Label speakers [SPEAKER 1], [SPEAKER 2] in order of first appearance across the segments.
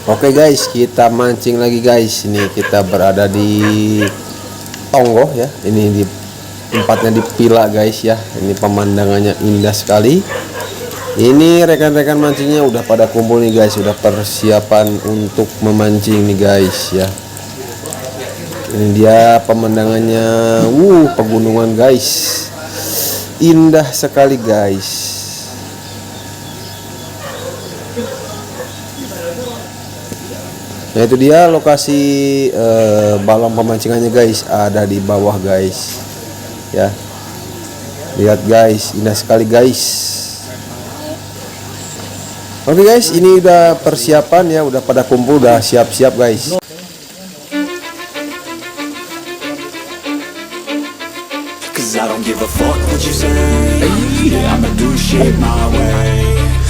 [SPEAKER 1] Oke guys, kita mancing lagi guys. Ini kita berada di Tonggo ya. Ini di tempatnya di Pila guys ya. Ini pemandangannya indah sekali. Ini rekan-rekan mancingnya udah pada kumpul nih guys. Udah persiapan untuk memancing nih guys ya. Ini dia pemandangannya. Pegunungan guys. Indah sekali guys. Nah itu dia lokasi balon pemancingannya guys, ada di bawah guys ya. Lihat guys, indah sekali guys. Oke guys, ini udah persiapan ya, udah pada kumpul, udah siap-siap guys.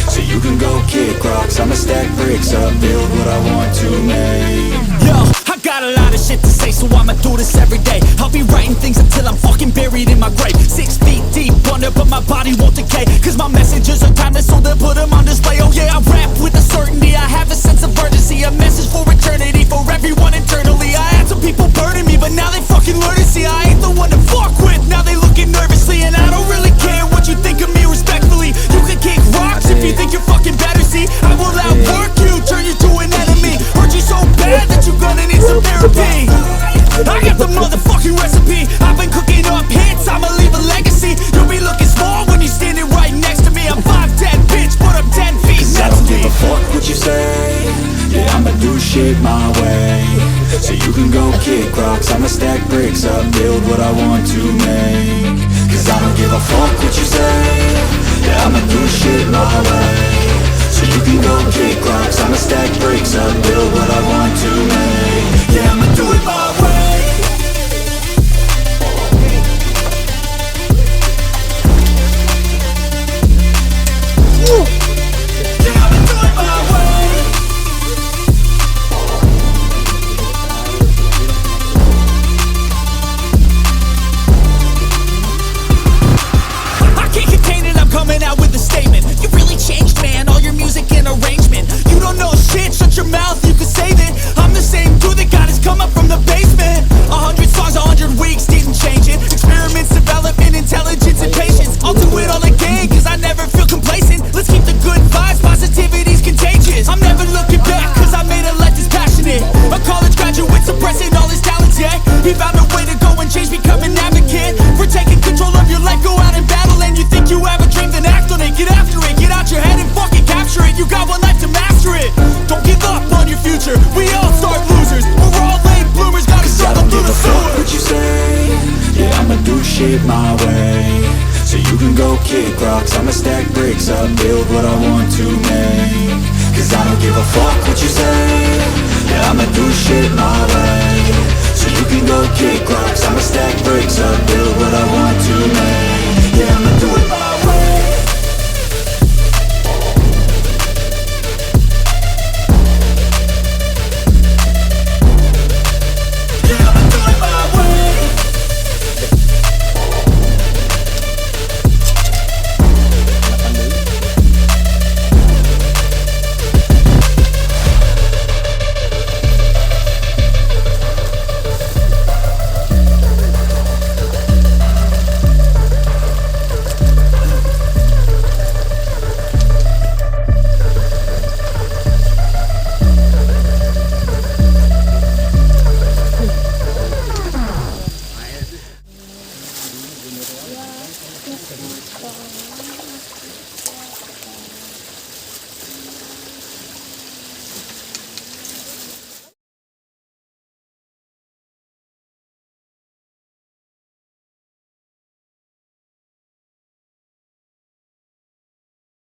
[SPEAKER 2] So you can go kick rocks, I'ma stack bricks up, build what I want to make. Yo, I got a lot of shit to say, so I'ma do this every day. I'll be writing things until I'm fucking buried in my grave. 6 feet deep under, but my body won't decay, cause my messages are timeless, so they'll put them on display. Oh yeah, I rap with a certainty, I have a sense of urgency, a message for eternity, for everyone internally. I had some people burning me, but now they fucking learn to see I ain't the one to fuck with. Now they looking nervously, and I don't really care what you think of me respectfully. You can kick rocks if you think you're fucking better, see I will outwork you, turn you to an enemy. Hurt you so bad that you're gonna need some therapy. I got the motherfucking recipe, I've been cooking up hits, I'ma leave a legacy. You'll be looking small when you're standing right next to me. I'm 5'10", bitch, but I'm 10 feet next to me. I don't give a fuck what you say, yeah, I'ma do shit my way. So you can go kick rocks, I'ma stack bricks up, build what I want to make. Cause I don't give a fuck what you say, yeah, I'ma do shit my way. So you can go kick rocks, I'ma stack bricks up, build what I want to make. Yeah, I'ma do it my way. Yeah, I'ma do it my way. I can't contain it, I'm coming out with a statement. You really changed, man, all your music and arrangement. You don't know shit, shut your mouth, you can save it. I'm the same dude that got his come up from the basement. 100 songs, 100 weeks, didn't change it. Experiments, development, intelligence, and patience. I'll do it all again, cause I never feel complacent. Let's keep the good vibes, positivity's contagious. I'm never looking back, cause I made a life that's passionate. A college graduate suppressing all his talents, yeah. He found a way to go and change, become an advocate for taking control of your life, go out and battle. And you think you have a dream, then act on it. Get after it, get out your head and fucking capture it. You got one life to master it. Don't give up on your future, we all start losers. We're all late bloomers, gotta struggle through the sewer. What you say, yeah, I'ma do shit my way. So you can go kick rocks, I'ma stack bricks up, build what I want to make. Cause I don't give a fuck what you say, yeah, I'ma do shit my way. So you can go kick rocks, I'ma stack